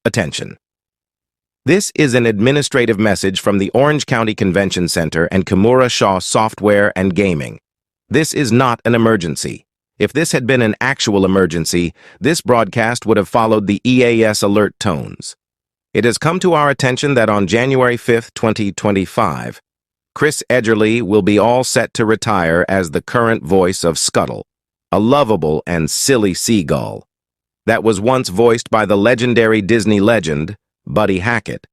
Attention. This is an administrative message from the Orange County Convention Center and Kimura Shaw Software and Gaming. This is not an emergency. If this had been an actual emergency, this broadcast would have followed the EAS alert tones. It has come to our attention that on January 5, 2025, Chris Edgerly will be all set to retire as the current voice of Scuttle, a lovable and silly seagull that was once voiced by the legendary Disney legend, Buddy Hackett.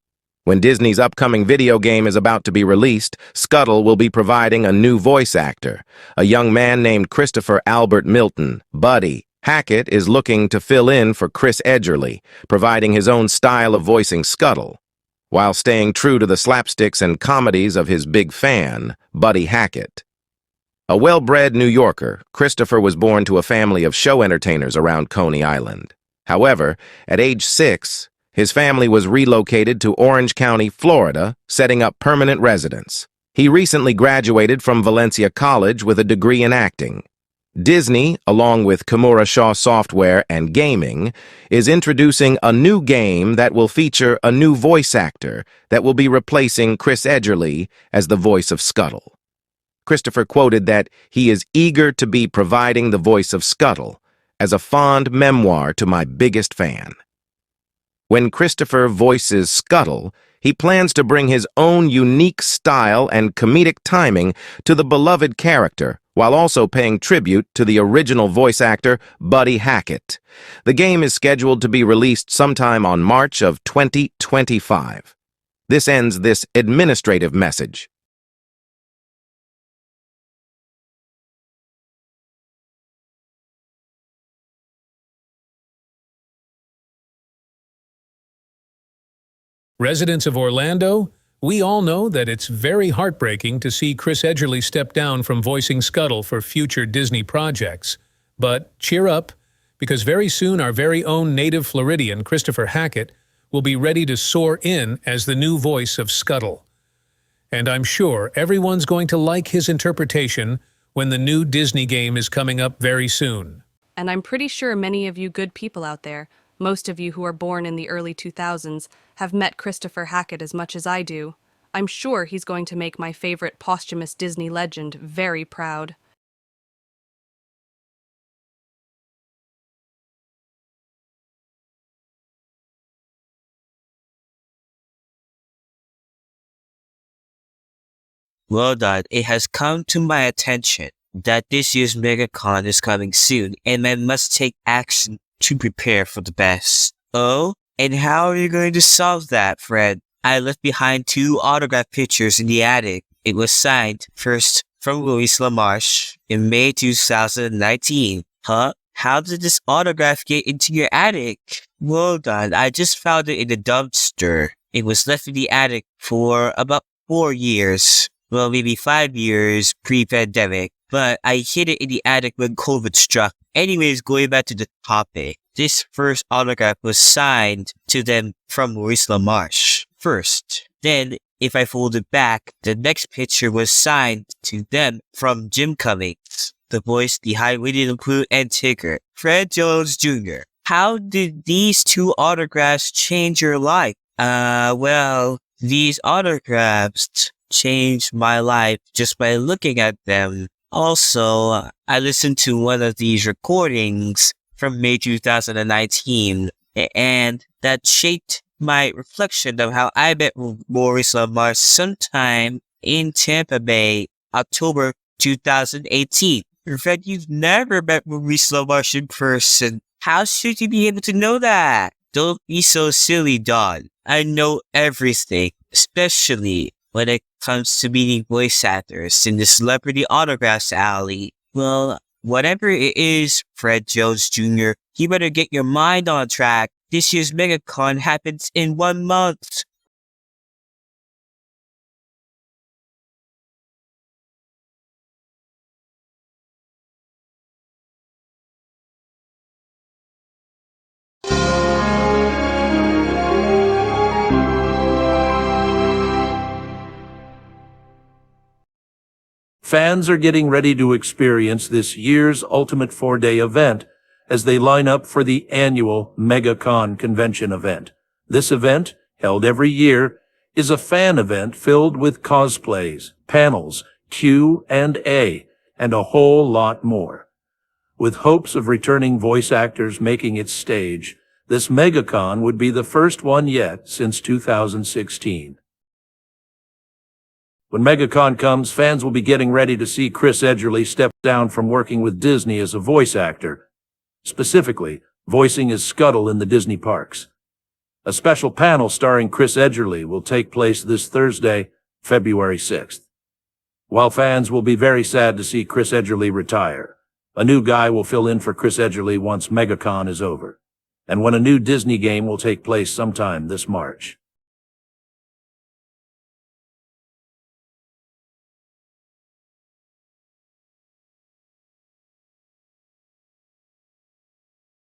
When Disney's upcoming video game is about to be released, Scuttle will be providing a new voice actor, a young man named Christopher Albert Milton. Buddy Hackett is looking to fill in for Chris Edgerly, providing his own style of voicing Scuttle, while staying true to the slapsticks and comedies of his big fan, Buddy Hackett. A well-bred New Yorker, Christopher was born to a family of show entertainers around Coney Island. However, at age 6, his family was relocated to Orange County, Florida, setting up permanent residence. He recently graduated from Valencia College with a degree in acting. Disney, along with Kimura Shaw Software and Gaming, is introducing a new game that will feature a new voice actor that will be replacing Chris Edgerly as the voice of Scuttle. Christopher quoted that he is eager to be providing the voice of Scuttle as a fond memoir to my biggest fan. When Christopher voices Scuttle, he plans to bring his own unique style and comedic timing to the beloved character, while also paying tribute to the original voice actor, Buddy Hackett. The game is scheduled to be released sometime on March of 2025. This ends this administrative message. Residents of Orlando, we all know that it's very heartbreaking to see Chris Edgerly step down from voicing Scuttle for future Disney projects. But cheer up, because very soon our very own native Floridian, Christopher Hackett, will be ready to soar in as the new voice of Scuttle. And I'm sure everyone's going to like his interpretation when the new Disney game is coming up very soon. And I'm pretty sure many of you good people out there, most of you who are born in the early 2000s, have met Christopher Hackett as much as I do. I'm sure he's going to make my favorite posthumous Disney legend very proud. Well done. It has come to my attention that this year's MegaCon is coming soon, and I must take action to prepare for the best. Oh, and how are you going to solve that, Fred? I left behind 2 autograph pictures in the attic. It was signed first from Louis LaMarche in May 2019. Huh? How did this autograph get into your attic? Well done. I just found it in the dumpster. It was left in the attic for about 4 years. Well, maybe 5 years pre-pandemic. But I hid it in the attic when COVID struck. Anyways, going back to the topic. This first autograph was signed to them from Louis LaMarche first. Then, if I fold it back, the next picture was signed to them from Jim Cummings, the voice behind Winnie the Pooh and Tigger, Fred Jones Jr. How did these 2 autographs change your life? Well, these autographs changed my life just by looking at them. Also, I listened to one of these recordings from May 2019, and that shaped my reflection of how I met Maurice LaMarche sometime in Tampa Bay, October 2018. In fact, you've never met Maurice LaMarche in person. How should you be able to know that? Don't be so silly, Don. I know everything, especially when it comes to meeting voice actors in the celebrity autographs alley. Well, whatever it is, Fred Jones Jr., you better get your mind on track. This year's MegaCon happens in 1 month. Fans are getting ready to experience this year's ultimate 4-day event as they line up for the annual MegaCon convention event. This event, held every year, is a fan event filled with cosplays, panels, Q&A, and a whole lot more. With hopes of returning voice actors making its stage, this MegaCon would be the first one yet since 2016. When MegaCon comes, fans will be getting ready to see Chris Edgerly step down from working with Disney as a voice actor, specifically voicing as Scuttle in the Disney parks. A special panel starring Chris Edgerly will take place this Thursday, February 6th. While fans will be very sad to see Chris Edgerly retire, a new guy will fill in for Chris Edgerly once MegaCon is over, and when a new Disney game will take place sometime this March.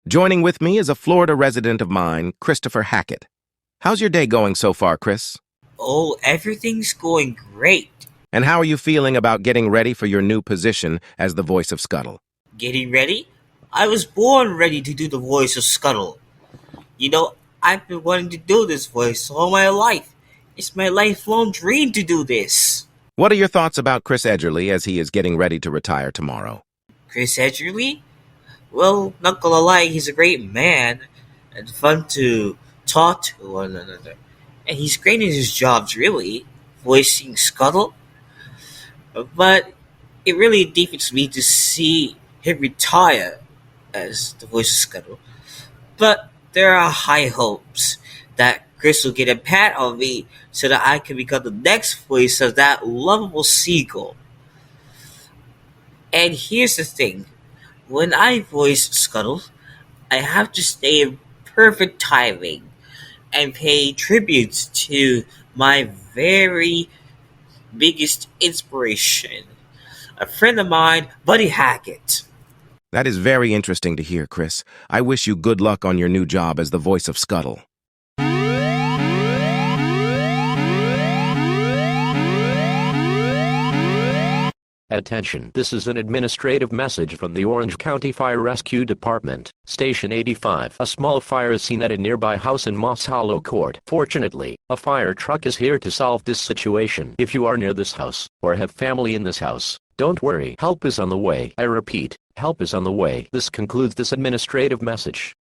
Joining with me is a Florida resident of mine, Christopher Hackett. How's your day going so far, Chris? Oh, everything's going great. And how are you feeling about getting ready for your new position as the voice of Scuttle? Getting ready? I was born ready to do the voice of Scuttle. I've been wanting to do this voice all my life. It's my lifelong dream to do this. What are your thoughts about Chris Edgerly as he is getting ready to retire tomorrow? Chris Edgerly? Well, not gonna lie, he's a great man and fun to talk to one another. And he's great in his jobs, really, voicing Scuttle. But it really defeats me to see him retire as the voice of Scuttle. But there are high hopes that Chris will get a pat on me so that I can become the next voice of that lovable seagull. And here's the thing. When I voice Scuttle, I have to stay in perfect timing and pay tributes to my very biggest inspiration, a friend of mine, Buddy Hackett. That is very interesting to hear, Chris. I wish you good luck on your new job as the voice of Scuttle. Attention, this is an administrative message from the Orange County Fire Rescue Department, Station 85. A small fire is seen at a nearby house in Moss Hollow Court. Fortunately, a fire truck is here to solve this situation. If you are near this house, or have family in this house, don't worry, help is on the way. I repeat, help is on the way. This concludes this administrative message.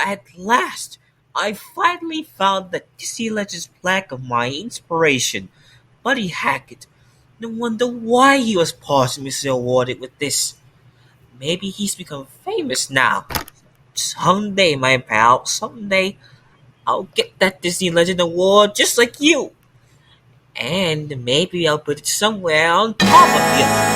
At last! I finally found the Disney Legends plaque of my inspiration, Buddy Hackett. No wonder why he was posthumously awarded with this. Maybe he's become famous now. Someday, my pal, someday, I'll get that Disney Legend award just like you. And maybe I'll put it somewhere on top of you.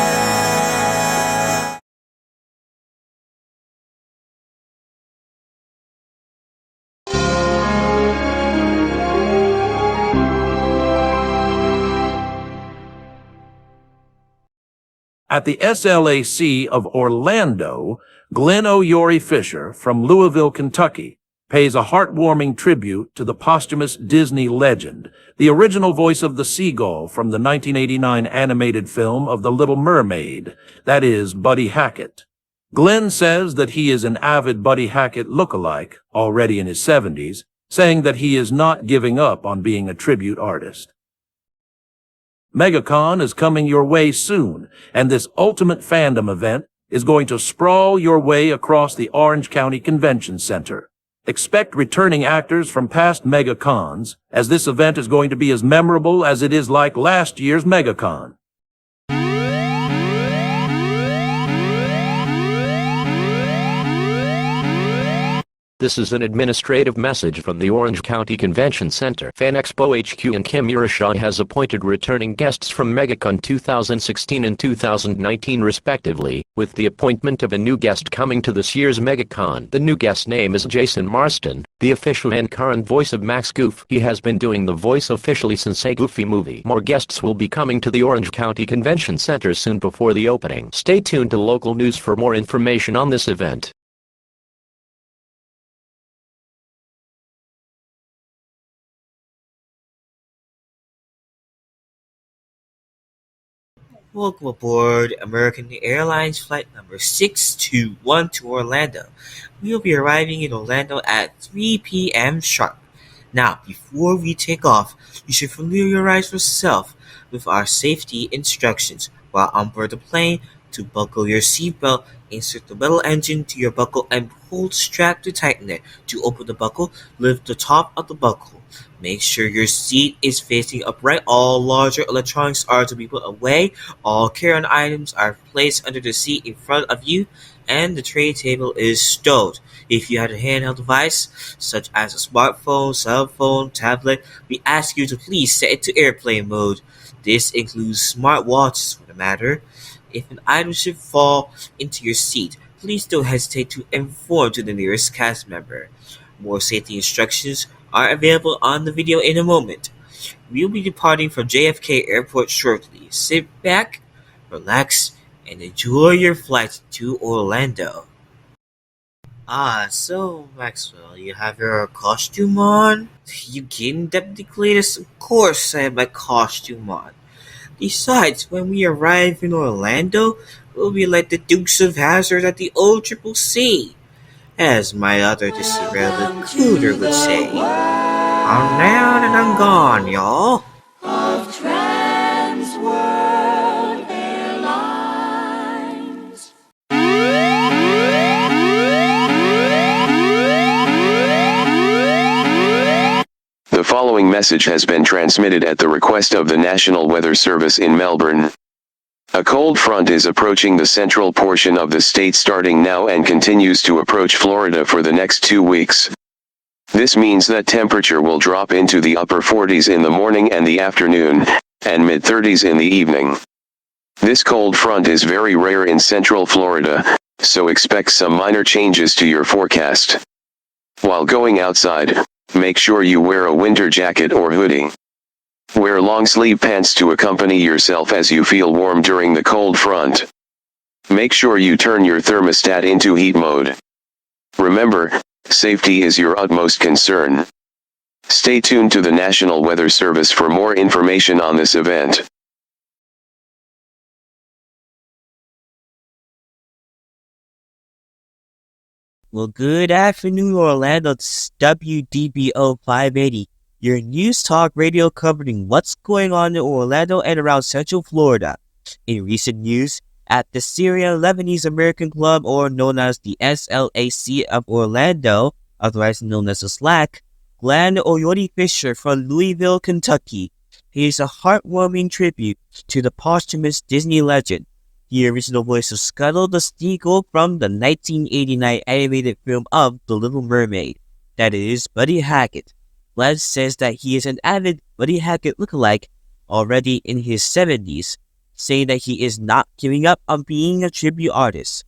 At the SLAC of Orlando, Glenn O'Yori Fisher from Louisville, Kentucky, pays a heartwarming tribute to the posthumous Disney legend, the original voice of the seagull from the 1989 animated film of The Little Mermaid, that is, Buddy Hackett. Glenn says that he is an avid Buddy Hackett lookalike, already in his 70s, saying that he is not giving up on being a tribute artist. MegaCon is coming your way soon, and this ultimate fandom event is going to sprawl your way across the Orange County Convention Center. Expect returning actors from past MegaCons, as this event is going to be as memorable as it is like last year's MegaCon. This is an administrative message from the Orange County Convention Center. Fan Expo HQ and Kim Urashaw has appointed returning guests from MegaCon 2016 and 2019 respectively, with the appointment of a new guest coming to this year's MegaCon. The new guest name is Jason Marston, the official and current voice of Max Goof. He has been doing the voice officially since a Goofy movie. More guests will be coming to the Orange County Convention Center soon before the opening. Stay tuned to local news for more information on this event. Welcome aboard American Airlines flight number 621 to Orlando. We will be arriving in Orlando at 3 p.m. sharp. Now, before we take off, you should familiarize yourself with our safety instructions while on board the plane. To buckle your seatbelt, insert the metal engine to your buckle and pull the strap to tighten it. To open the buckle, lift the top of the buckle. Make sure your seat is facing upright. All larger electronics are to be put away. All carry-on items are placed under the seat in front of you, and the tray table is stowed. If you have a handheld device, such as a smartphone, cell phone, tablet, we ask you to please set it to airplane mode. This includes smartwatches for the matter. If an item should fall into your seat, please don't hesitate to inform to the nearest cast member. More safety instructions are available on the video in a moment. We'll be departing from JFK Airport shortly. Sit back, relax, and enjoy your flight to Orlando. So Maxwell, you have your costume on? You getting deputy Cletus? Of course I have my costume on. Besides, when we arrive in Orlando, we'll be like the Dukes of Hazzard at the old Triple C. As my other disreputable recruiter would say. I'm now and I'm gone, y'all. Of Trans World Airlines. The following message has been transmitted at the request of the National Weather Service in Melbourne. A cold front is approaching the central portion of the state starting now and continues to approach Florida for the next 2 weeks. This means that temperature will drop into the upper 40s in the morning and the afternoon, and mid-30s in the evening. This cold front is very rare in central Florida, so expect some minor changes to your forecast. While going outside, make sure you wear a winter jacket or hoodie. Wear long-sleeve pants to accompany yourself as you feel warm during the cold front. Make sure you turn your thermostat into heat mode. Remember, safety is your utmost concern. Stay tuned to the National Weather Service for more information on this event. Well, good afternoon, Orlando. It's WDBO 580, your news talk radio covering what's going on in Orlando and around Central Florida. In recent news, at the Syrian Lebanese American Club, or known as the SLAC of Orlando, otherwise known as the SLAC, Glenn Oyodi Fisher from Louisville, Kentucky, pays a heartwarming tribute to the posthumous Disney legend. The original voice of Scuttle the Seagull from the 1989 animated film of The Little Mermaid. That is, Buddy Hackett. Glenn says that he is an avid Buddy Hackett lookalike already in his 70s, saying that he is not giving up on being a tribute artist.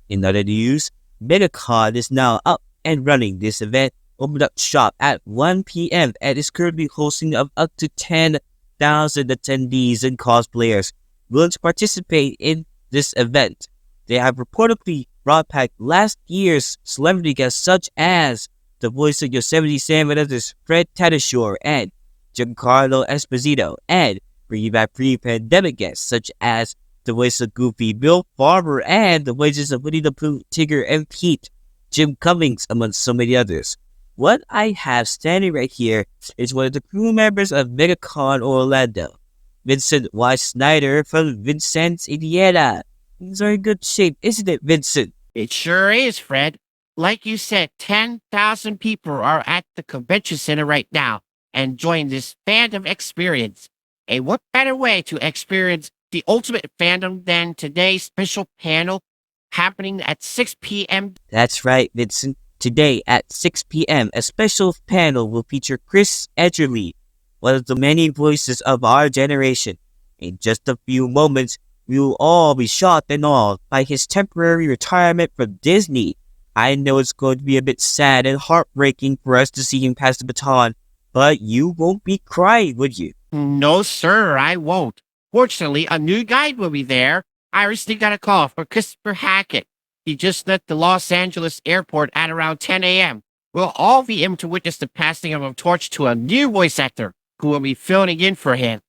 In other news, MegaCon is now up and running. This event opened up shop at 1 p.m. and is currently hosting up to 10,000 attendees and cosplayers willing to participate in this event. They have reportedly brought back last year's celebrity guests such as the voice of Yosemite Sam and others, Fred Tatasciore and Giancarlo Esposito, and bringing back pre-pandemic guests such as the voice of Goofy Bill Farmer and the voices of Winnie the Pooh, Tigger, and Pete, Jim Cummings, among so many others. What I have standing right here is one of the crew members of MegaCon Orlando, Vincent Y. Snyder from Vincennes, Indiana. Things are in good shape, isn't it, Vincent? It sure is, Fred. Like you said, 10,000 people are at the convention center right now enjoying this fandom experience. And what better way to experience the ultimate fandom than today's special panel happening at 6 p.m. That's right, Vincent. Today at 6 p.m., a special panel will feature Chris Edgerly, one of the many voices of our generation. In just a few moments, we will all be shocked and awed by his temporary retirement from Disney. I know it's going to be a bit sad and heartbreaking for us to see him pass the baton, but you won't be crying, would you? No, sir, I won't. Fortunately, a new guide will be there. I recently got a call from Christopher Hackett. He just left the Los Angeles airport at around 10 a.m. We'll all be able to witness the passing of a torch to a new voice actor who will be filling in for him.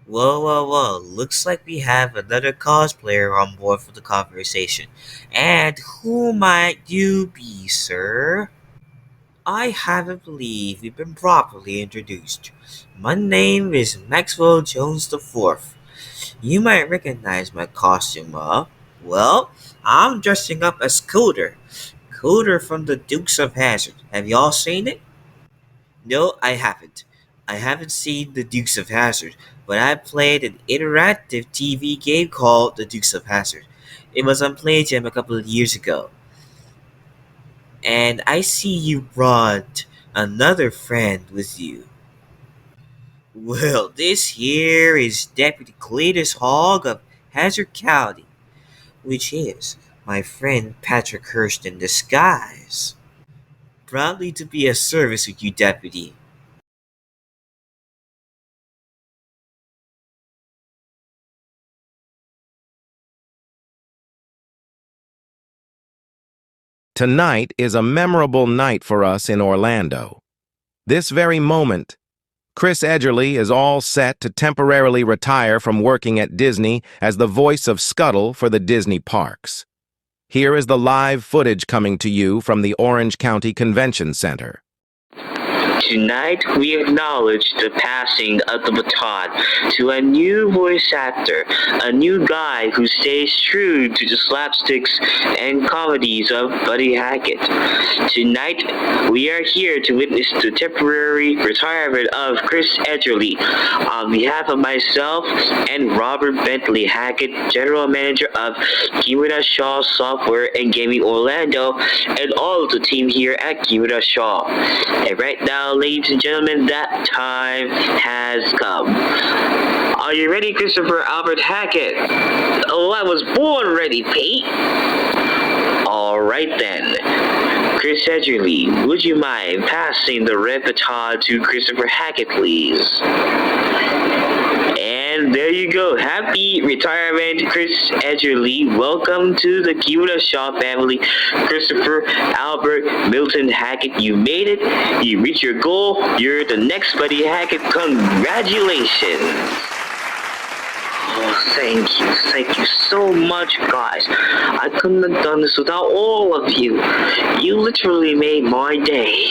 Whoa. Looks like we have another cosplayer on board for the conversation. And who might you be, sir? I haven't believed we've been properly introduced. My name is Maxwell Jones the Fourth. You might recognize my costume, huh? Well, I'm dressing up as Cooter. Cooter from the Dukes of Hazzard. Have y'all seen it? No, I haven't. I haven't seen the Dukes of Hazzard, but I played an interactive TV game called The Dukes of Hazzard. It was on Playtime a couple of years ago. And I see you brought another friend with you. Well, this here is Deputy Cletus Hogg of Hazard County, which is my friend Patrick Hurst in disguise. Proudly to be of service with you, Deputy. Tonight is a memorable night for us in Orlando. This very moment, Chris Edgerly is all set to temporarily retire from working at Disney as the voice of Scuttle for the Disney parks. Here is the live footage coming to you from the Orange County Convention Center. Tonight, we acknowledge the passing of the baton to a new voice actor, a new guy who stays true to the slapsticks and comedies of Buddy Hackett. Tonight, we are here to witness the temporary retirement of Chris Edgerly. On behalf of myself and Robert Bentley Hackett, General Manager of Kimura Shaw Software and Gaming Orlando, and all of the team here at Kimura Shaw. And right now, ladies and gentlemen, that time has come. Are you ready, Christopher Albert Hackett? Oh, I was born ready, Pete. All right then. Chris Edgerly, would you mind passing the red baton to Christopher Hackett, please? And there you go. Happy retirement, Chris Edgerly. Welcome to the Kimura Shaw family. Christopher Albert Milton Hackett, you made it. You reached your goal. You're the next Buddy Hackett. Congratulations. Oh, thank you. Thank you so much, guys. I couldn't have done this without all of you. You literally made my day.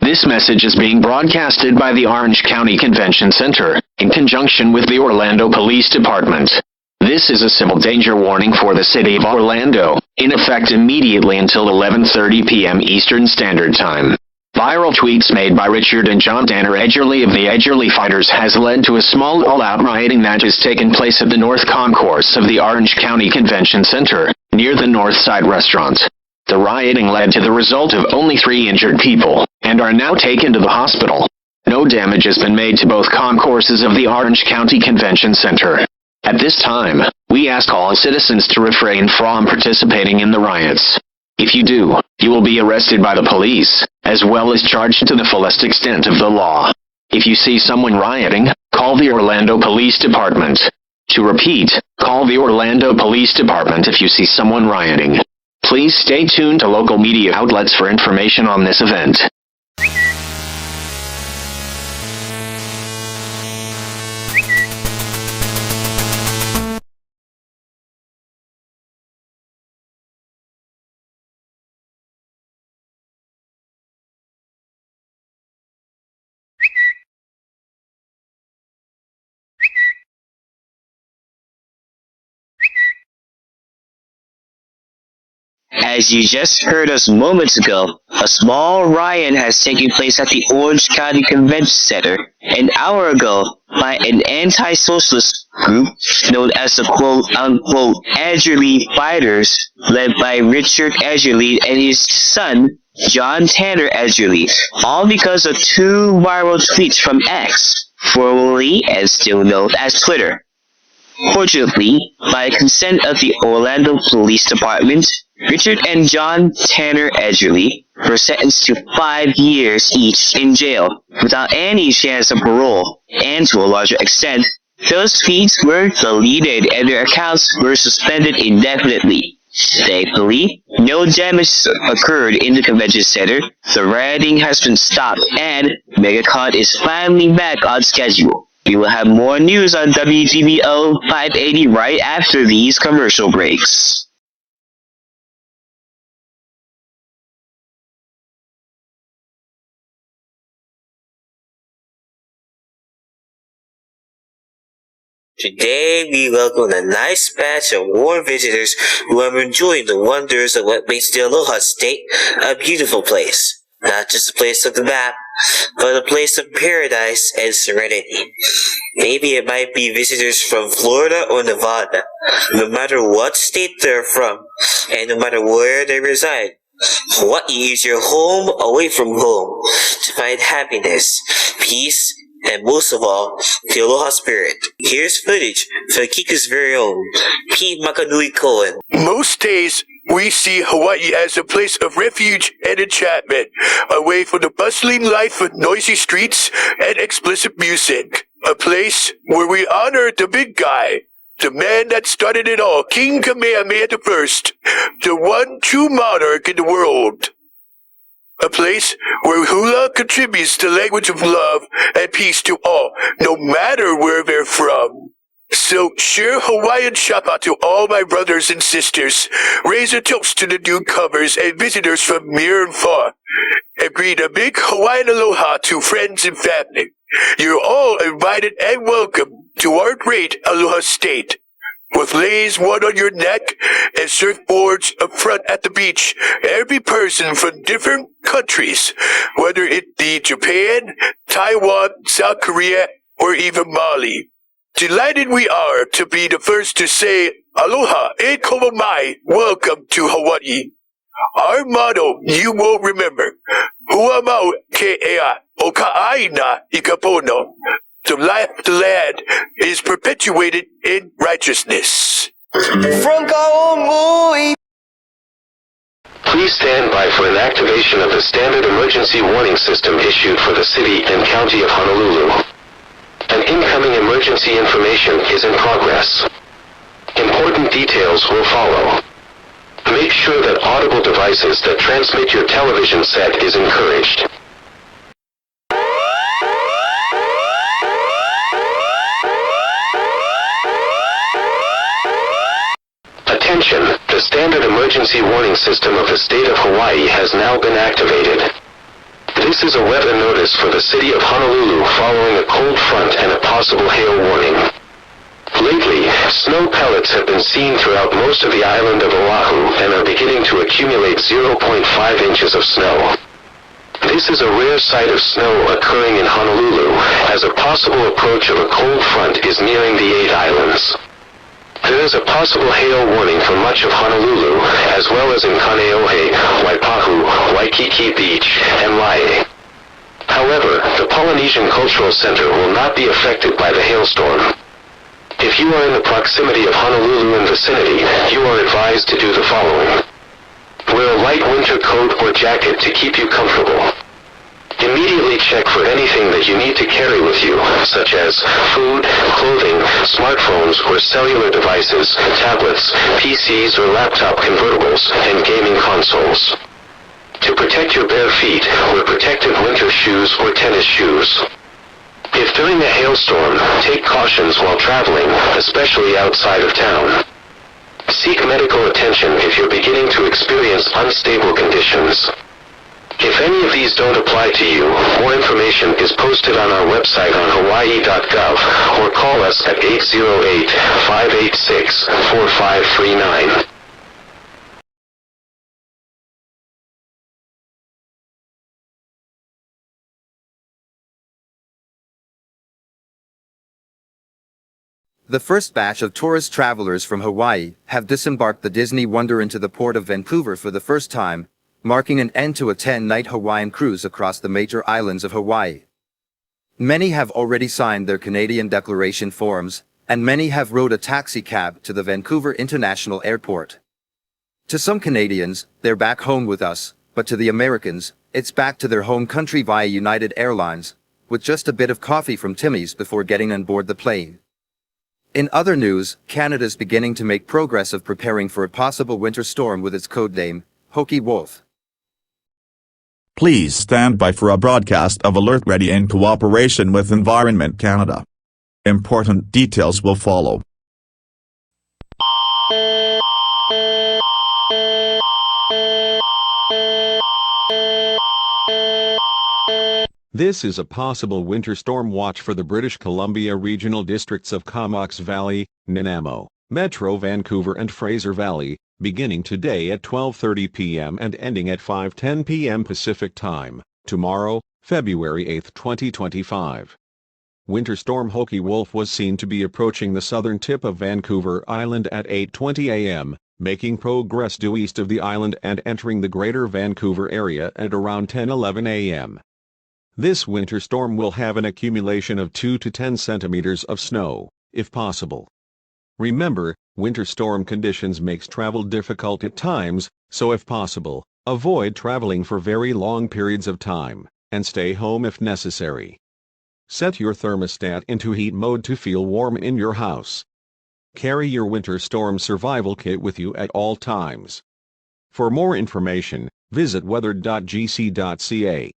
This message is being broadcasted by the Orange County Convention Center, in conjunction with the Orlando Police Department. This is a civil danger warning for the city of Orlando, in effect immediately until 11:30 p.m. Eastern Standard Time. Viral tweets made by Richard and John Tanner Edgerly of the Edgerly Fighters has led to a small all-out rioting that has taken place at the North Concourse of the Orange County Convention Center, near the North Side Restaurant. The rioting led to the result of only 3 injured people, and are now taken to the hospital. No damage has been made to both concourses of the Orange County Convention Center. At this time, we ask all citizens to refrain from participating in the riots. If you do, you will be arrested by the police, as well as charged to the fullest extent of the law. If you see someone rioting, call the Orlando Police Department. To repeat, call the Orlando Police Department if you see someone rioting. Please stay tuned to local media outlets for information on this event. As you just heard us moments ago, a small riot has taken place at the Orange County Convention Center an hour ago by an anti-socialist group known as the quote-unquote Edgerly Fighters, led by Richard Edgerly and his son, John Tanner Edgerly, all because of 2 viral tweets from X, formerly and still known as Twitter. Fortunately, by consent of the Orlando Police Department, Richard and John Tanner Edgerly were sentenced to 5 years each in jail without any chance of parole, and to a larger extent, those tweets were deleted and their accounts were suspended indefinitely. Thankfully, no damage occurred in the convention center, the rioting has been stopped, and MegaCon is finally back on schedule. We will have more news on WGBO 580 right after these commercial breaks. Today, we welcome a nice batch of warm visitors who are enjoying the wonders of what makes the Aloha State a beautiful place. Not just a place of the map, but a place of paradise and serenity. Maybe it might be visitors from Florida or Nevada. No matter what state they're from, and no matter where they reside, Hawaii is your home away from home to find happiness, peace, and most of all, the Aloha spirit. Here's footage from Kika's very own Pete Makanui Cohen. Most days, we see Hawaii as a place of refuge and enchantment, away from the bustling life of noisy streets and explicit music. A place where we honor the big guy, the man that started it all, King Kamehameha I, the one true monarch in the world. A place where hula contributes the language of love and peace to all, no matter where they're from. So share Hawaiian shapa to all my brothers and sisters. Raise a toast to the newcomers and visitors from near and far. And greet a big Hawaiian aloha to friends and family. You're all invited and welcome to our great Aloha State. With leis one on your neck and surfboards up front at the beach, every person from different countries, whether it be Japan, Taiwan, South Korea, or even Mali. Delighted we are to be the first to say, Aloha e komo mai, welcome to Hawaii. Our motto you will remember, Hua mau ke ea o ka'aina i kapono. The life of the land is perpetuated in righteousness. Please stand by for an activation of the standard emergency warning system issued for the city and county of Honolulu. An incoming emergency information is in progress. Important details will follow. Make sure that audible devices that transmit your television set is encouraged. Attention, the standard emergency warning system of the state of Hawaii has now been activated. This is a weather notice for the city of Honolulu following a cold front and a possible hail warning. Lately, snow pellets have been seen throughout most of the island of Oahu and are beginning to accumulate 0.5 inches of snow. This is a rare sight of snow occurring in Honolulu, as a possible approach of a cold front is nearing the 8 islands. There is a possible hail warning for much of Honolulu, as well as in Kaneohe, Waipahu, Waikiki Beach, and Lae. However, the Polynesian Cultural Center will not be affected by the hailstorm. If you are in the proximity of Honolulu and vicinity, you are advised to do the following. Wear a light winter coat or jacket to keep you comfortable. Immediately check for anything that you need to carry with you, such as food, clothing, smartphones or cellular devices, tablets, PCs or laptop convertibles, and gaming consoles. To protect your bare feet, wear protective winter shoes or tennis shoes. If during a hailstorm, take cautions while traveling, especially outside of town. Seek medical attention if you're beginning to experience unstable conditions. If any of these don't apply to you, more information is posted on our website on hawaii.gov or call us at 808-586-4539. The first batch of tourist travelers from Hawaii have disembarked the Disney Wonder into the port of Vancouver for the first time, marking an end to a 10-night Hawaiian cruise across the major islands of Hawaii. Many have already signed their Canadian Declaration forms, and many have rode a taxi cab to the Vancouver International Airport. To some Canadians, they're back home with us, but to the Americans, it's back to their home country via United Airlines, with just a bit of coffee from Timmy's before getting on board the plane. In other news, Canada's beginning to make progress of preparing for a possible winter storm with its codename, Hockey Wolf. Please stand by for a broadcast of Alert Ready in cooperation with Environment Canada. Important details will follow. This is a possible winter storm watch for the British Columbia regional districts of Comox Valley, Nanaimo, Metro Vancouver and Fraser Valley, beginning today at 12:30 p.m. and ending at 5:10 p.m. Pacific Time, tomorrow, February 8, 2025. Winter storm Hockey Wolf was seen to be approaching the southern tip of Vancouver Island at 8:20 a.m., making progress due east of the island and entering the greater Vancouver area at around 10:11 a.m. This winter storm will have an accumulation of 2 to 10 centimeters of snow, if possible. Remember, winter storm conditions makes travel difficult at times, so if possible, avoid traveling for very long periods of time, and stay home if necessary. Set your thermostat into heat mode to feel warm in your house. Carry your winter storm survival kit with you at all times. For more information, visit weather.gc.ca.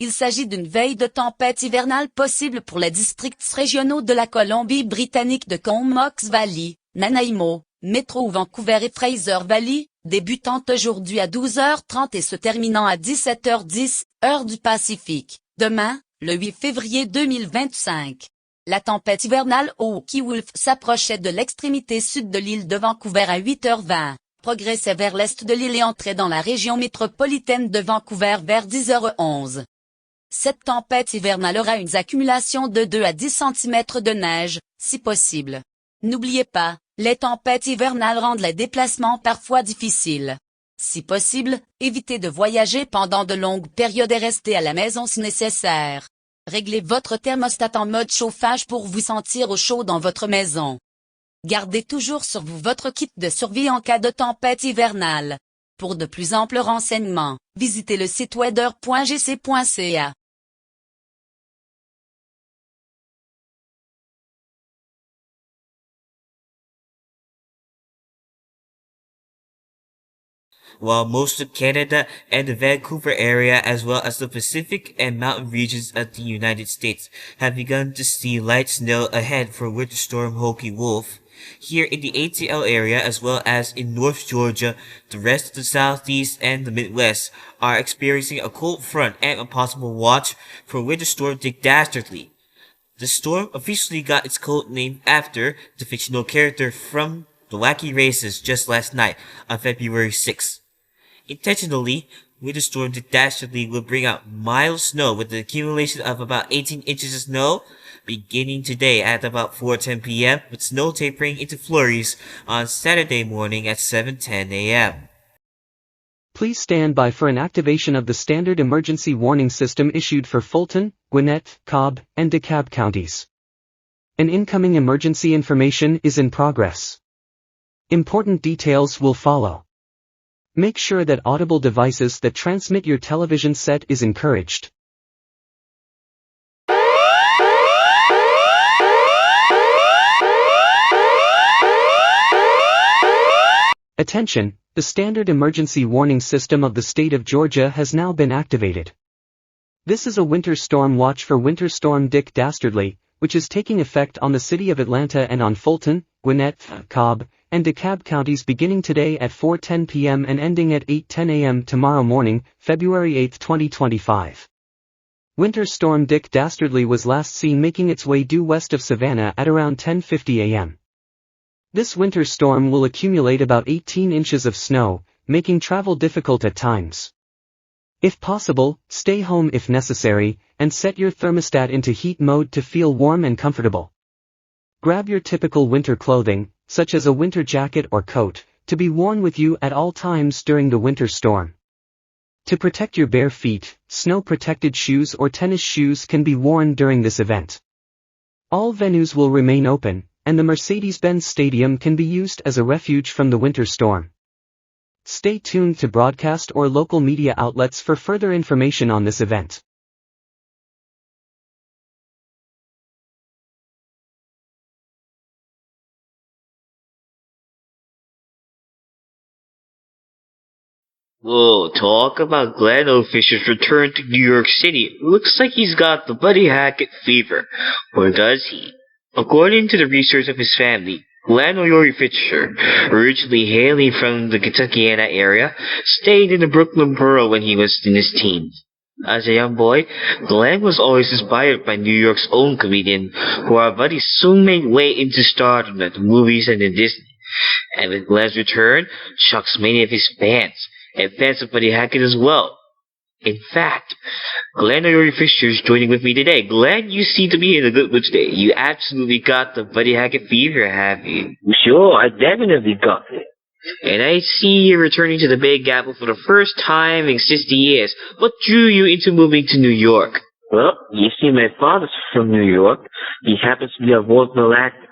Il s'agit d'une veille de tempête hivernale possible pour les districts régionaux de la Colombie-Britannique de Comox Valley, Nanaimo, Metro Vancouver et Fraser Valley, débutant aujourd'hui à 12h30 et se terminant à 17h10, heure du Pacifique, demain, le 8 février 2025. La tempête hivernale Hockey Wolf s'approchait de l'extrémité sud de l'île de Vancouver à 8h20, progressait vers l'est de l'île et entrait dans la région métropolitaine de Vancouver vers 10h11. Cette tempête hivernale aura une accumulation de 2 à 10 cm de neige, si possible. N'oubliez pas, les tempêtes hivernales rendent les déplacements parfois difficiles. Si possible, évitez de voyager pendant de longues périodes et restez à la maison si nécessaire. Réglez votre thermostat en mode chauffage pour vous sentir au chaud dans votre maison. Gardez toujours sur vous votre kit de survie en cas de tempête hivernale. Pour de plus amples renseignements, visitez le site weather.gc.ca. While most of Canada and the Vancouver area as well as the Pacific and mountain regions of the United States have begun to see light snow ahead for Winter Storm Hockey Wolf, here in the ATL area as well as in North Georgia, the rest of the Southeast and the Midwest are experiencing a cold front and a possible watch for Winter Storm Dick Dastardly. The storm officially got its code name after the fictional character from The Wacky Races just last night on February 6th. Intentionally, Winter Storm Dick Dastardly will bring out mild snow with an accumulation of about 18 inches of snow beginning today at about 4:10 p.m. with snow tapering into flurries on Saturday morning at 7:10 a.m. Please stand by for an activation of the standard emergency warning system issued for Fulton, Gwinnett, Cobb, and DeKalb counties. An incoming emergency information is in progress. Important details will follow. Make sure that audible devices that transmit your television set is encouraged. Attention, the standard emergency warning system of the state of Georgia has now been activated. This is a winter storm watch for Winter Storm Dick Dastardly, which is taking effect on the city of Atlanta and on Fulton, Gwinnett, Cobb, and DeKalb counties beginning today at 4:10 p.m. and ending at 8:10 a.m. tomorrow morning, February 8, 2025. Winter Storm Dick Dastardly was last seen making its way due west of Savannah at around 10:50 a.m. This winter storm will accumulate about 18 inches of snow, making travel difficult at times. If possible, stay home if necessary, and set your thermostat into heat mode to feel warm and comfortable. Grab your typical winter clothing, such as a winter jacket or coat, to be worn with you at all times during the winter storm. To protect your bare feet, snow-protected shoes or tennis shoes can be worn during this event. All venues will remain open, and the Mercedes-Benz Stadium can be used as a refuge from the winter storm. Stay tuned to broadcast or local media outlets for further information on this event. Whoa, talk about Glenn O. Fisher's return to New York City. Looks like he's got the Buddy Hackett fever. Or does he? According to the research of his family, Glenn O'Leary Fisher, originally hailing from the Kentuckiana area, stayed in the Brooklyn borough when he was in his teens. As a young boy, Glenn was always inspired by New York's own comedian, who our buddy soon made way into stardom at the movies and in Disney. And with Glenn's return, shocks many of his fans, and fans of Buddy Hackett as well. In fact, Glenn O'Leary Fisher is joining with me today. Glenn, you seem to be in a good mood today. You absolutely got the Buddy Hackett fever, have you? Sure, I definitely got it. And I see you're returning to the Big Apple for the first time in 60 years. What drew you into moving to New York? Well, you see, my father's from New York. He happens to be a vaudeville actor.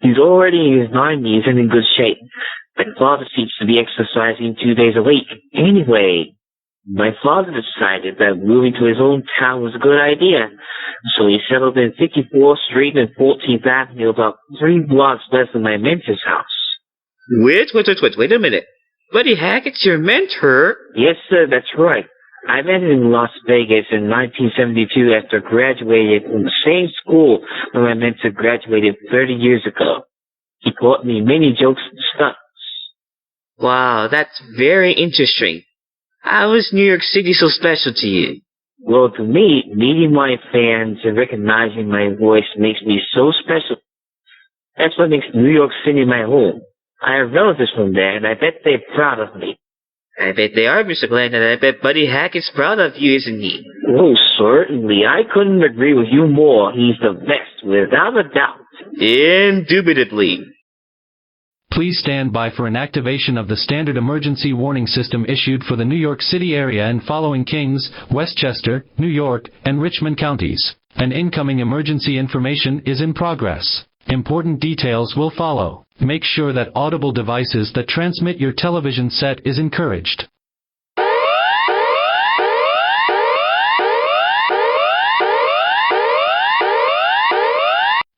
He's already in his 90s and in good shape. My father seems to be exercising 2 days a week. Anyway, my father decided that moving to his own town was a good idea. So he settled in 54th Street and 14th Avenue, about 3 blocks less than my mentor's house. Wait a minute. Buddy Hackett's your mentor? Yes, sir, that's right. I met him in Las Vegas in 1972 after graduating from the same school where my mentor graduated 30 years ago. He taught me many jokes and stunts. Wow, that's very interesting. How is New York City so special to you? Well, to me, meeting my fans and recognizing my voice makes me so special. That's what makes New York City my home. I have relatives from there, and I bet they're proud of me. I bet they are, Mr. Glenn, and I bet Buddy Hackett's proud of you, isn't he? Oh, certainly. I couldn't agree with you more. He's the best, without a doubt. Indubitably. Please stand by for an activation of the standard emergency warning system issued for the New York City area and following Kings, Westchester, New York, and Richmond counties. An incoming emergency information is in progress. Important details will follow. Make sure that audible devices that transmit your television set is encouraged.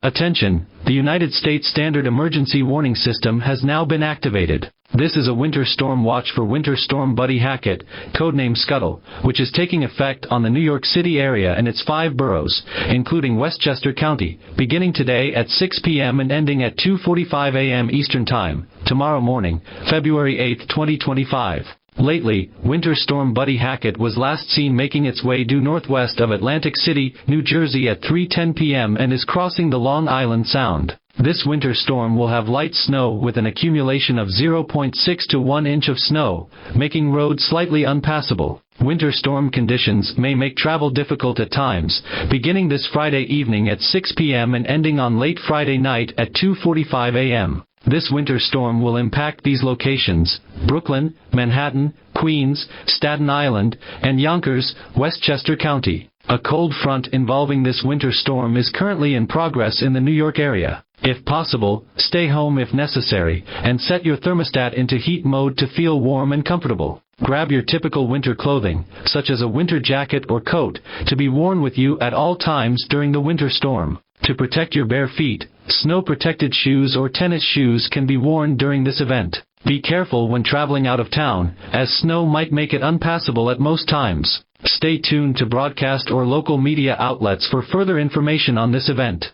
Attention, the United States Standard Emergency Warning System has now been activated. This is a winter storm watch for Winter Storm Buddy Hackett, codename Scuttle, which is taking effect on the New York City area and its 5 boroughs, including Westchester County, beginning today at 6 p.m. and ending at 2:45 a.m. Eastern Time, tomorrow morning, February 8, 2025. Lately, Winter Storm Buddy Hackett was last seen making its way due northwest of Atlantic City, New Jersey at 3:10 p.m. and is crossing the Long Island Sound. This winter storm will have light snow with an accumulation of 0.6 to 1 inch of snow, making roads slightly unpassable. Winter storm conditions may make travel difficult at times, beginning this Friday evening at 6 p.m. and ending on late Friday night at 2:45 a.m. This winter storm will impact these locations: Brooklyn, Manhattan, Queens, Staten Island, and Yonkers, Westchester County. A cold front involving this winter storm is currently in progress in the New York area. If possible, stay home if necessary, and set your thermostat into heat mode to feel warm and comfortable. Grab your typical winter clothing, such as a winter jacket or coat, to be worn with you at all times during the winter storm. To protect your bare feet, snow-protected shoes or tennis shoes can be worn during this event. Be careful when traveling out of town, as snow might make it unpassable at most times. Stay tuned to broadcast or local media outlets for further information on this event.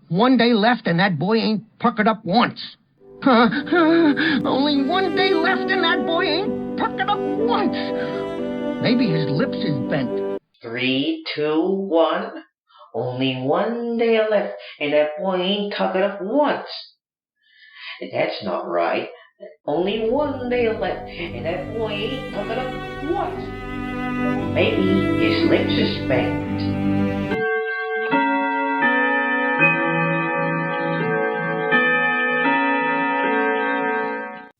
One day left and that boy ain't puckered up once. Only one day left and that boy ain't puckered up once. Maybe his lips is bent. 3, 2, 1. Only one day left and that boy ain't puckered up once. That's not right. Only one day left and that boy ain't puckered up once. Maybe his lips is bent.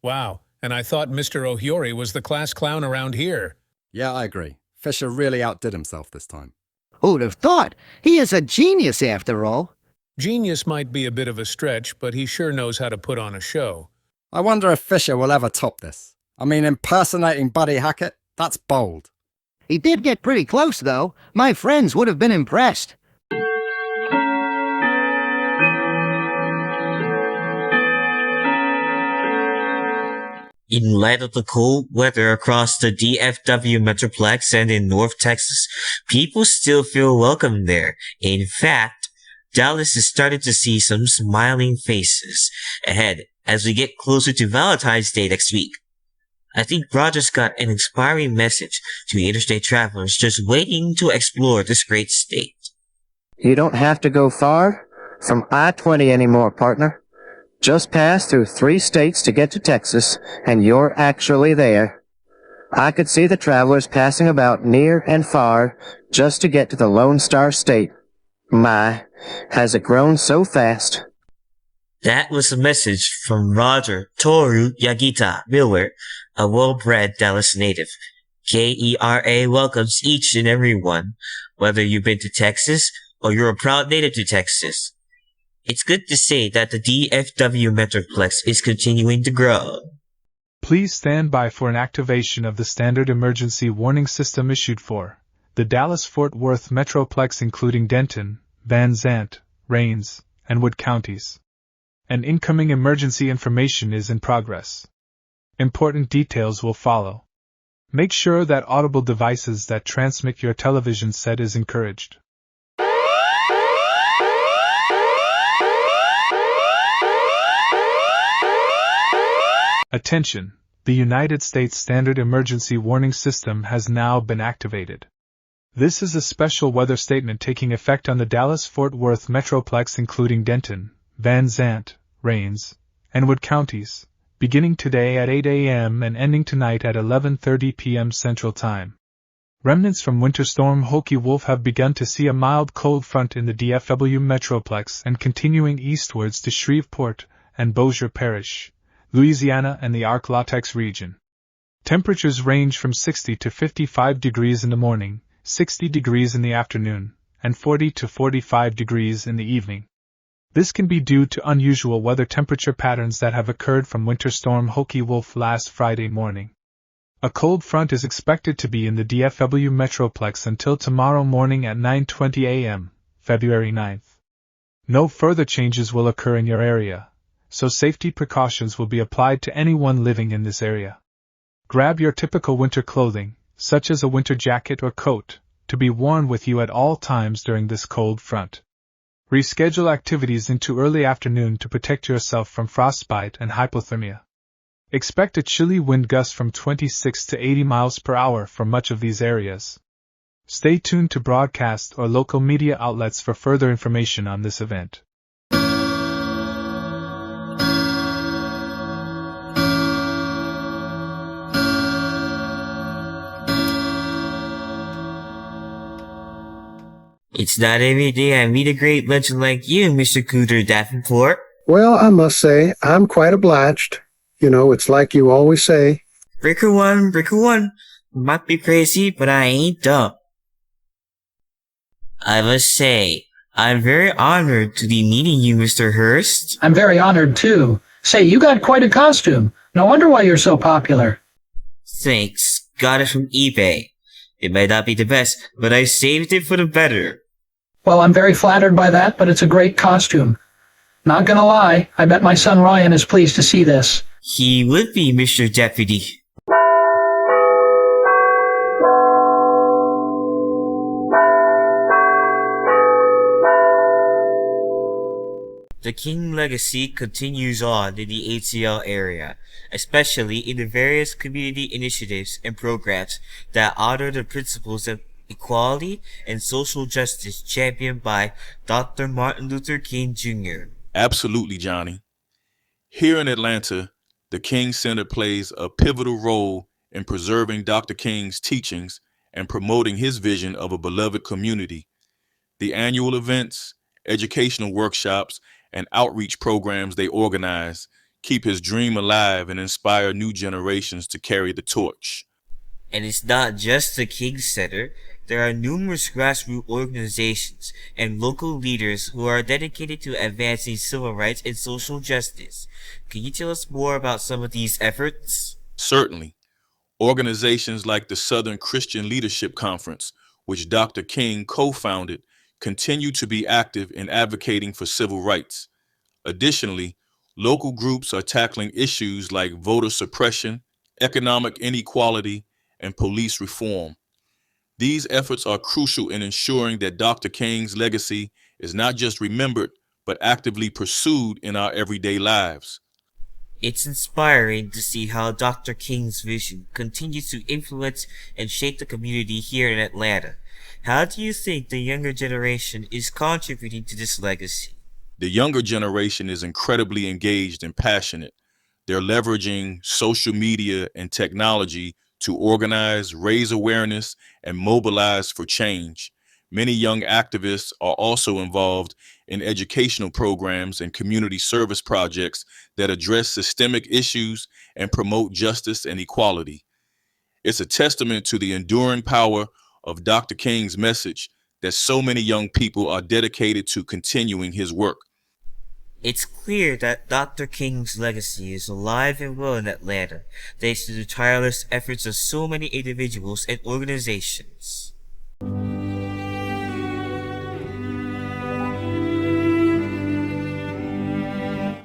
Wow, and I thought Mr. O'Leary was the class clown around here. Yeah, I agree. Fisher really outdid himself this time. Who'd have thought? He is a genius after all. Genius might be a bit of a stretch, but he sure knows how to put on a show. I wonder if Fisher will ever top this. I mean, impersonating Buddy Hackett? That's bold. He did get pretty close, though. My friends would have been impressed. In light of the cold weather across the DFW Metroplex and in North Texas, people still feel welcome there. In fact, Dallas is starting to see some smiling faces ahead as we get closer to Valentine's Day next week. I think Roger's got an inspiring message to interstate travelers just waiting to explore this great state. You don't have to go far from I-20 anymore, partner. Just pass through 3 states to get to Texas, and you're actually there. I could see the travelers passing about near and far just to get to the Lone Star State. My, has it grown so fast? That was a message from Roger Toru Yagita Miller, a well-bred Dallas native. KERA welcomes each and every one, whether you've been to Texas or you're a proud native to Texas. It's good to say that the DFW Metroplex is continuing to grow. Please stand by for an activation of the standard emergency warning system issued for the Dallas-Fort Worth Metroplex, including Denton, Van Zandt, Rains, and Wood counties. An incoming emergency information is in progress. Important details will follow. Make sure that audible devices that transmit your television set is encouraged. Attention! The United States Standard Emergency Warning System has now been activated. This is a special weather statement taking effect on the Dallas-Fort Worth Metroplex, including Denton, Van Zandt, Rains, and Wood counties, beginning today at 8 a.m. and ending tonight at 11:30 p.m. Central Time. Remnants from Winter Storm Hokie Wolf have begun to see a mild cold front in the DFW Metroplex and continuing eastwards to Shreveport and Bossier Parish, Louisiana and the Arc-La-Tex region. Temperatures range from 60 to 55 degrees in the morning, 60 degrees in the afternoon, and 40 to 45 degrees in the evening. This can be due to unusual weather temperature patterns that have occurred from Winter Storm Hokie Wolf last Friday morning. A cold front is expected to be in the DFW Metroplex until tomorrow morning at 9:20 a.m., February 9th. No further changes will occur in your area, so safety precautions will be applied to anyone living in this area. Grab your typical winter clothing, such as a winter jacket or coat, to be worn with you at all times during this cold front. Reschedule activities into early afternoon to protect yourself from frostbite and hypothermia. Expect a chilly wind gust from 26 to 80 miles per hour for much of these areas. Stay tuned to broadcast or local media outlets for further information on this event. It's not every day I meet a great legend like you, Mr. Cooter Davenport. Well, I must say, I'm quite obliged. You know, it's like you always say. Breaker one. Might be crazy, but I ain't dumb. I must say, I'm very honored to be meeting you, Mr. Hurst. I'm very honored, too. Say, you got quite a costume. No wonder why you're so popular. Thanks. Got it from eBay. It might not be the best, but I saved it for the better. Well, I'm very flattered by that, but it's a great costume. Not gonna lie, I bet my son Ryan is pleased to see this. He would be, Mr. Deputy. The King legacy continues on in the ATL area, especially in the various community initiatives and programs that honor the principles of equality and social justice championed by Dr. Martin Luther King Jr. Absolutely, Johnny. Here in Atlanta, the King Center plays a pivotal role in preserving Dr. King's teachings and promoting his vision of a beloved community. The annual events, educational workshops, and outreach programs they organize keep his dream alive and inspire new generations to carry the torch. And it's not just the King Center. There are numerous grassroots organizations and local leaders who are dedicated to advancing civil rights and social justice. Can you tell us more about some of these efforts? Certainly. Organizations like the Southern Christian Leadership Conference, which Dr. King co-founded, continue to be active in advocating for civil rights. Additionally, Local groups are tackling issues like voter suppression, economic inequality, and police reform. These efforts are crucial in ensuring that Dr. King's legacy is not just remembered, but actively pursued in our everyday lives. It's inspiring to see how Dr. King's vision continues to influence and shape the community here in Atlanta. How do you think the younger generation is contributing to this legacy? The younger generation is incredibly engaged and passionate. They're leveraging social media and technology to organize, raise awareness, and mobilize for change. Many young activists are also involved in educational programs and community service projects that address systemic issues and promote justice and equality. It's a testament to the enduring power of Dr. King's message that so many young people are dedicated to continuing his work. It's clear that Dr. King's legacy is alive and well in Atlanta, thanks to the tireless efforts of so many individuals and organizations.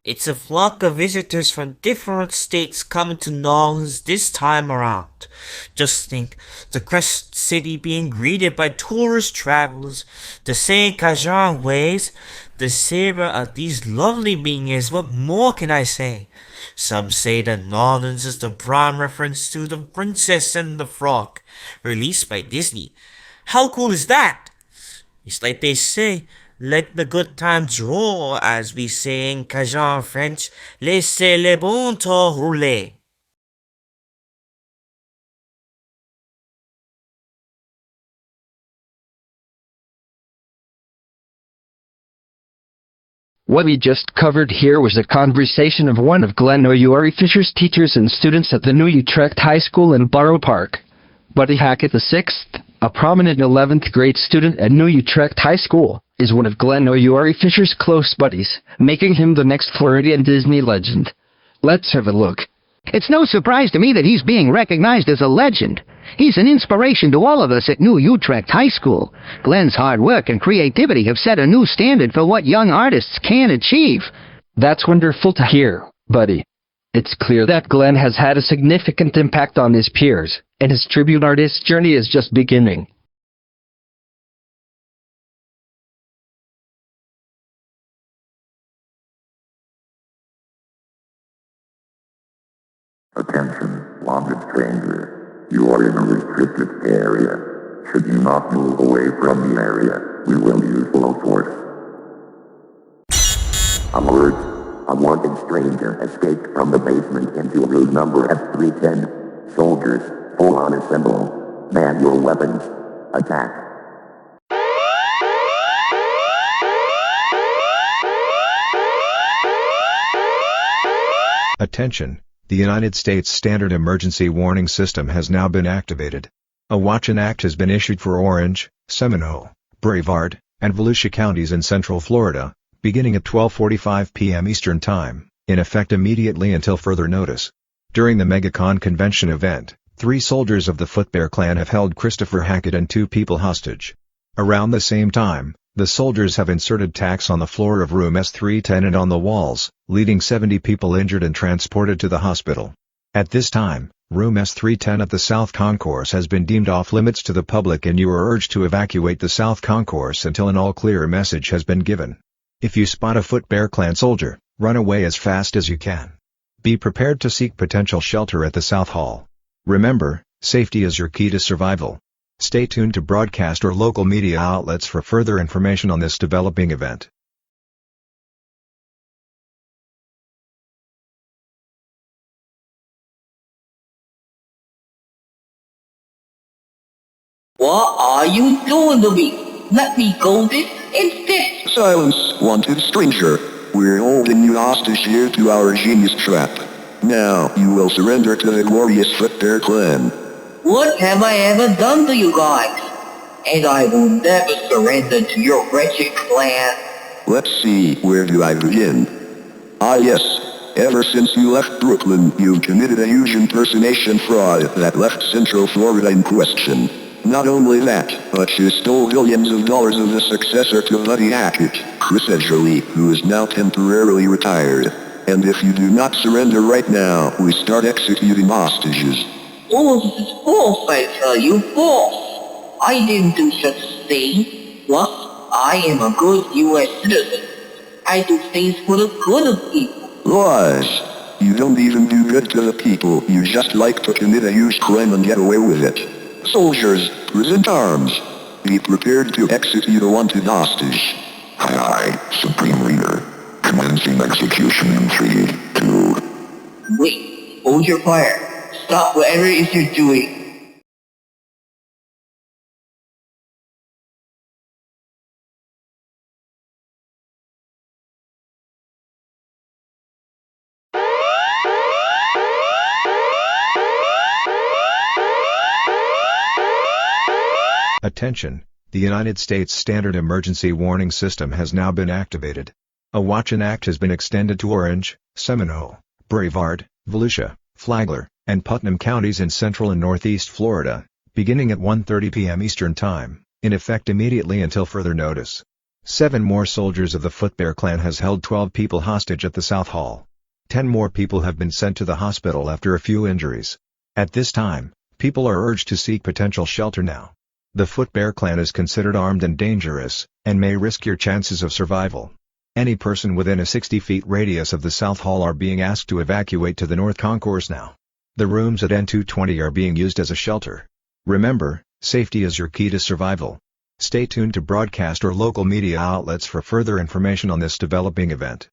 It's a flock of visitors from different states coming to New Orleans this time around. Just think, the Crest City being greeted by tourist travelers, the Saint Cajun waves, the savor of these lovely beings. What more can I say? Some say that New Orleans is the prime reference to The Princess and the Frog, released by Disney. How cool is that? It's like they say, let the good times roll, as we say in Cajun French, laissez le bon temps rouler. What we just covered here was a conversation of one of Glenn O'Uri Fisher's teachers and students at the New Utrecht High School in Borough Park. Buddy Hackett VI, a prominent 11th grade student at New Utrecht High School, is one of Glenn O'Uri Fisher's close buddies, making him the next Floridian Disney legend. Let's have a look. It's no surprise to me that he's being recognized as a legend. He's an inspiration to all of us at New Utrecht High School. Glenn's hard work and creativity have set a new standard for what young artists can achieve. That's wonderful to hear, buddy. It's clear that Glenn has had a significant impact on his peers, and his tribute artist journey is just beginning. Attention, wanted stranger. You are in a restricted area. Should you not move away from the area, we will use full force. Alert! A wanted stranger escaped from the basement into room number F310. Soldiers, full on assemble. Man your weapons. Attack. Attention! The United States Standard Emergency Warning System has now been activated. A Watch and Act has been issued for Orange, Seminole, Brevard, and Volusia counties in central Florida, beginning at 12:45 p.m. Eastern Time, in effect immediately until further notice. During the MegaCon convention event, 3 soldiers of the Footbear clan have held Christopher Hackett and 2 people hostage. Around the same time, the soldiers have inserted tacks on the floor of room S310 and on the walls, leaving 70 people injured and transported to the hospital. At this time, room S310 at the South Concourse has been deemed off-limits to the public and you are urged to evacuate the South Concourse until an all-clear message has been given. If you spot a Footbear clan soldier, run away as fast as you can. Be prepared to seek potential shelter at the South Hall. Remember, safety is your key to survival. Stay tuned to broadcast or local media outlets for further information on this developing event. What are you doing to me? Let me go this instant! Silence, wanted stranger. We're holding you hostage here to our genius trap. Now you will surrender to the glorious Footbear clan. What have I ever done to you guys? And I will never surrender to your wretched clan. Let's see, where do I begin? Ah yes, ever since you left Brooklyn, you committed a huge impersonation fraud that left Central Florida in question. Not only that, but you stole billions of dollars of the successor to Buddy Hackett, Chris Edgerly, who is now temporarily retired. and if you do not surrender right now, we start executing hostages. False, I tell you, false. I didn't do such a thing. What? I am a good U.S. citizen. I do things for the good of people. Lies. You don't even do good to the people. You just like to commit a huge crime and get away with it. Soldiers, present arms. Be prepared to execute a wanted hostage. Aye, Supreme Leader. Commencing execution in 3, 2... Wait, hold your fire. Stop whatever it is you're doing. Attention, the United States Standard Emergency Warning System has now been activated. A watch and act has been extended to Orange, Seminole, Brevard, Volusia, Flagler, and Putnam counties in central and northeast Florida, beginning at 1:30 p.m. Eastern Time, in effect immediately until further notice. 7 more soldiers of the Footbear Clan has held 12 people hostage at the South Hall. 10 more people have been sent to the hospital after a few injuries. At this time, people are urged to seek potential shelter now. The Footbear Clan is considered armed and dangerous, and may risk your chances of survival. Any person within a 60-feet radius of the South Hall are being asked to evacuate to the North Concourse now. The rooms at N220 are being used as a shelter. Remember, safety is your key to survival. Stay tuned to broadcast or local media outlets for further information on this developing event.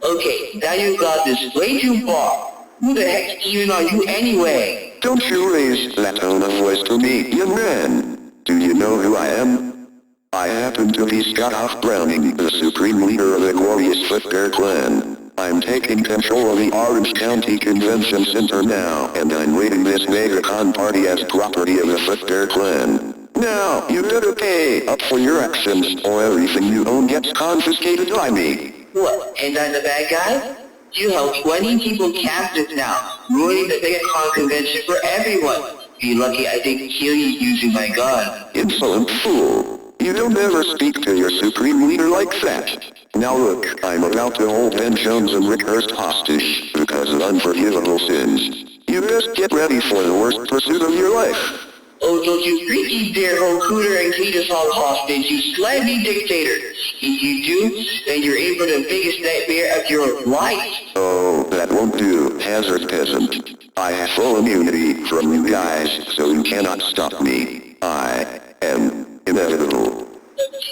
Okay, now you got this way too far. Who the heck even are you anyway? Don't you raise that tone of voice to me, young man. Do you know who I am? I happen to be Scott F. Browning, the Supreme Leader of the glorious Footbear Clan. I'm taking control of the Orange County Convention Center now, and I'm raiding this MegaCon party as property of the Footbear Clan. Now, you better pay up for your actions, or everything you own gets confiscated by me. What, and I'm the bad guy? You held 20 people captive now, ruining the MegaCon convention for everyone. Be lucky I didn't kill you using my gun. Insolent fool. You don't ever speak to your Supreme Leader like that. Now look, I'm about to hold Ben Jones and Rick Hurst hostage, because of unforgivable sins. You best get ready for the worst pursuit of your life. Oh, don't you freaky dare hold Cooter and Cletus all hostage, you slimy dictator. If you do, then you're in for the biggest nightmare of your life. Oh, that won't do, hazard peasant. I have full immunity from you guys, so you cannot stop me. I am inevitable.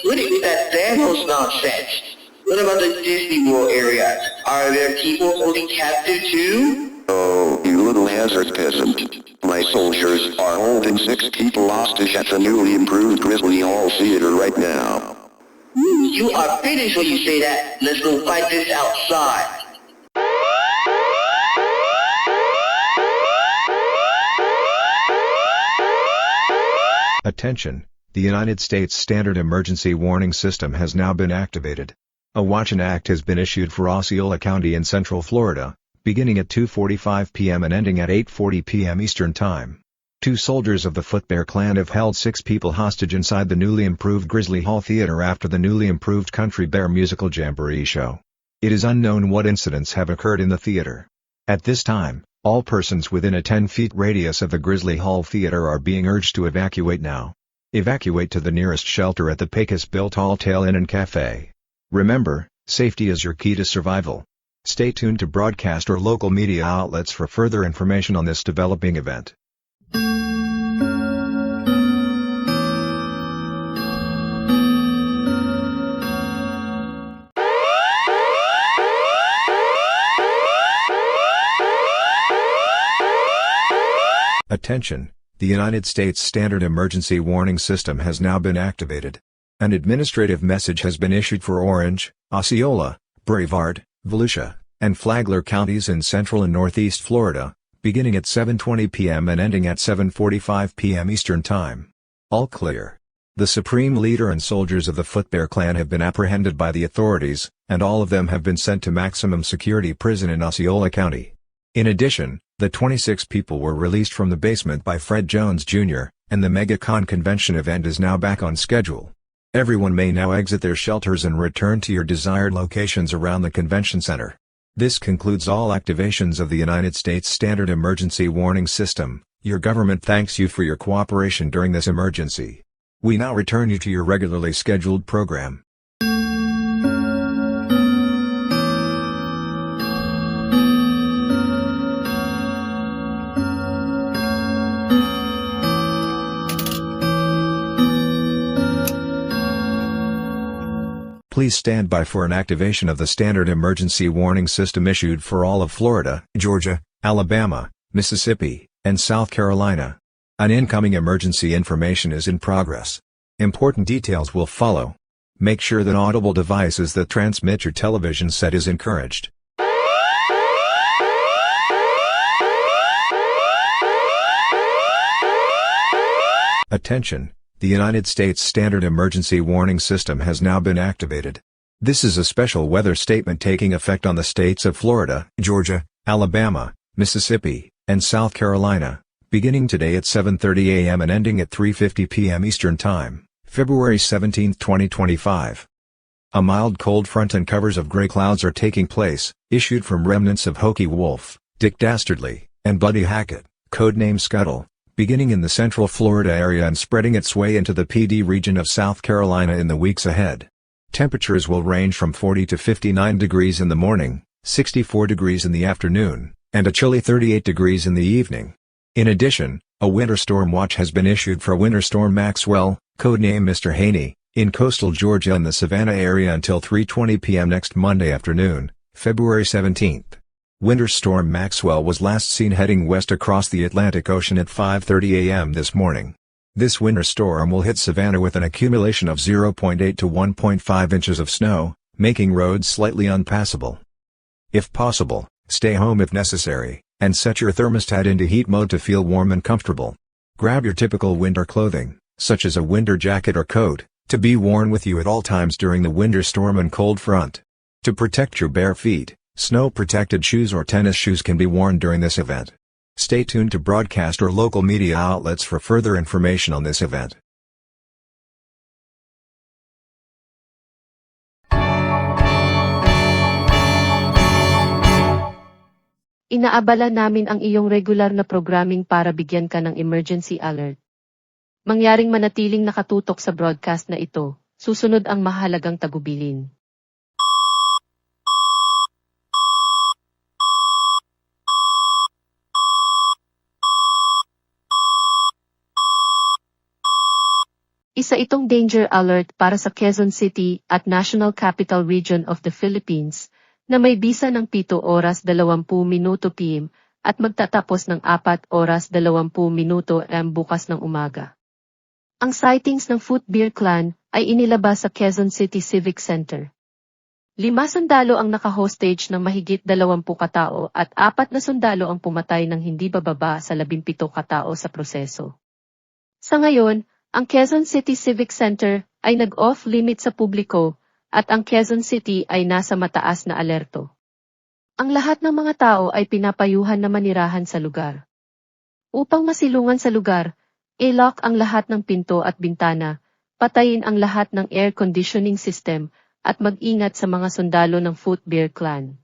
What is that Thanos nonsense? What about the Disney World area? Are there people holding captive too? Oh, you little hazard peasant. My soldiers are holding 6 people hostage at the newly improved Grizzly Hall Theater right now. You are finished when you say that. Let's go fight this outside. Attention, the United States Standard Emergency Warning System has now been activated. A watch and act has been issued for Osceola County in Central Florida, beginning at 2:45 p.m. and ending at 8:40 p.m. Eastern Time. 2 soldiers of the Footbear Clan have held 6 people hostage inside the newly improved Grizzly Hall Theater after the newly improved Country Bear musical jamboree show. It is unknown what incidents have occurred in the theater. At this time, all persons within a 10-feet radius of the Grizzly Hall Theater are being urged to evacuate now. Evacuate to the nearest shelter at the Pecos-built Tall Tale Inn and Cafe. Remember, safety is your key to survival. Stay tuned to broadcast or local media outlets for further information on this developing event. Attention, the United States Standard Emergency Warning System has now been activated. An administrative message has been issued for Orange, Osceola, Brevard, Volusia, and Flagler counties in central and northeast Florida, beginning at 7:20 p.m. and ending at 7:45 p.m. Eastern Time. All clear. The Supreme Leader and soldiers of the Footbear Clan have been apprehended by the authorities, and all of them have been sent to maximum security prison in Osceola County. In addition, The 26 people were released from the basement by Fred Jones Jr., and the MegaCon convention event is now back on schedule. Everyone may now exit their shelters and return to your desired locations around the convention center. This concludes all activations of the United States Standard Emergency Warning System. Your government thanks you for your cooperation during this emergency. We now return you to your regularly scheduled program. Please stand by for an activation of the Standard Emergency Warning System issued for all of Florida, Georgia, Alabama, Mississippi, and South Carolina. An incoming emergency information is in progress. Important details will follow. Make sure that audible devices that transmit your television set is encouraged. Attention! The United States Standard Emergency Warning System has now been activated. This is a special weather statement taking effect on the states of Florida, Georgia, Alabama, Mississippi, and South Carolina, beginning today at 7:30 a.m. and ending at 3:50 p.m. Eastern Time, February 17, 2025. A mild cold front and covers of gray clouds are taking place, issued from remnants of Hokey Wolf, Dick Dastardly, and Buddy Hackett, codename Scuttle, beginning in the central Florida area and spreading its way into the PD region of South Carolina in the weeks ahead. Temperatures will range from 40 to 59 degrees in the morning, 64 degrees in the afternoon, and a chilly 38 degrees in the evening. In addition, a winter storm watch has been issued for Winter Storm Maxwell, codename Mr. Haney, in coastal Georgia and the Savannah area until 3:20 p.m. next Monday afternoon, February 17. Winter Storm Maxwell was last seen heading west across the Atlantic Ocean at 5:30 a.m. this morning. This winter storm will hit Savannah with an accumulation of 0.8 to 1.5 inches of snow, making roads slightly unpassable. If possible, stay home if necessary, and set your thermostat into heat mode to feel warm and comfortable. Grab your typical winter clothing, such as a winter jacket or coat, to be worn with you at all times during the winter storm and cold front. To protect your bare feet, snow-protected shoes or tennis shoes can be worn during this event. Stay tuned to broadcast or local media outlets for further information on this event. Inaabala namin ang iyong regular na programming para bigyan ka ng emergency alert. Mangyaring manatiling nakatutok sa broadcast na ito, susunod ang mahalagang tagubilin. Isa itong danger alert para sa Quezon City at National Capital Region of the Philippines, na may bisa ng 7 oras 20 minuto PM at magtatapos ng 4 oras 20 minuto AM bukas ng umaga. Ang sightings ng Foot Beer Clan ay inilabas sa Quezon City Civic Center. 5 sundalo ang naka-hostage ng mahigit 20 katao at 4 na sundalo ang pumatay ng hindi bababa sa 17 katao sa proseso. Sa ngayon, ang Quezon City Civic Center ay nag-off-limit sa publiko, at ang Quezon City ay nasa mataas na alerto. Ang lahat ng mga tao ay pinapayuhan na manirahan sa lugar. Upang masilungan sa lugar, i-lock ang lahat ng pinto at bintana, patayin ang lahat ng air conditioning system, at mag-ingat sa mga sundalo ng Foot Beer Clan.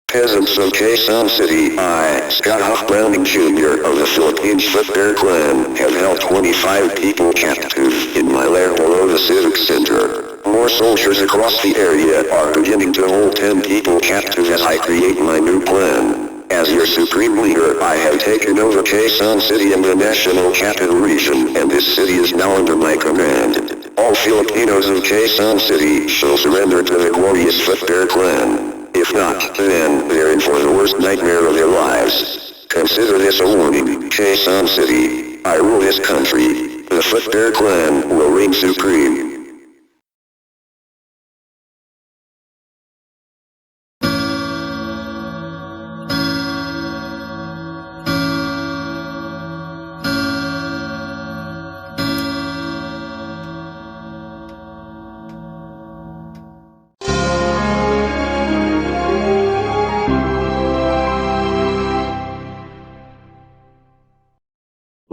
Peasants of Quezon City, I, Scott Huff Browning Jr. of the Philippines Foot Bear Clan, have held 25 people captive in my lair below the Civic Center. More soldiers across the area are beginning to hold 10 people captive as I create my new plan. As your supreme leader, I have taken over Quezon City and the National Capital Region, and this city is now under my command. All Filipinos of Quezon City shall surrender to the glorious Foot Bear Clan. If not, then they're in for the worst nightmare of their lives. Consider this a warning, Quezon City. I rule this country. The Foot Bear Clan will reign supreme.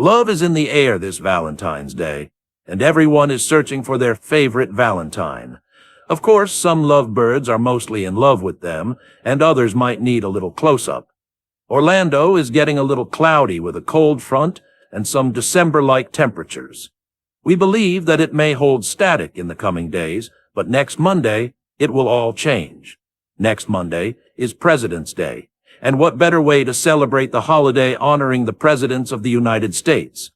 Love is in the air this Valentine's Day, and everyone is searching for their favorite Valentine. Of course, some lovebirds are mostly in love with them, and others might need a little close-up. Orlando is getting a little cloudy with a cold front and some December-like temperatures. We believe that it may hold static in the coming days, but next Monday, it will all change. Next Monday is President's Day, and what better way to celebrate the holiday honoring the presidents of the United States?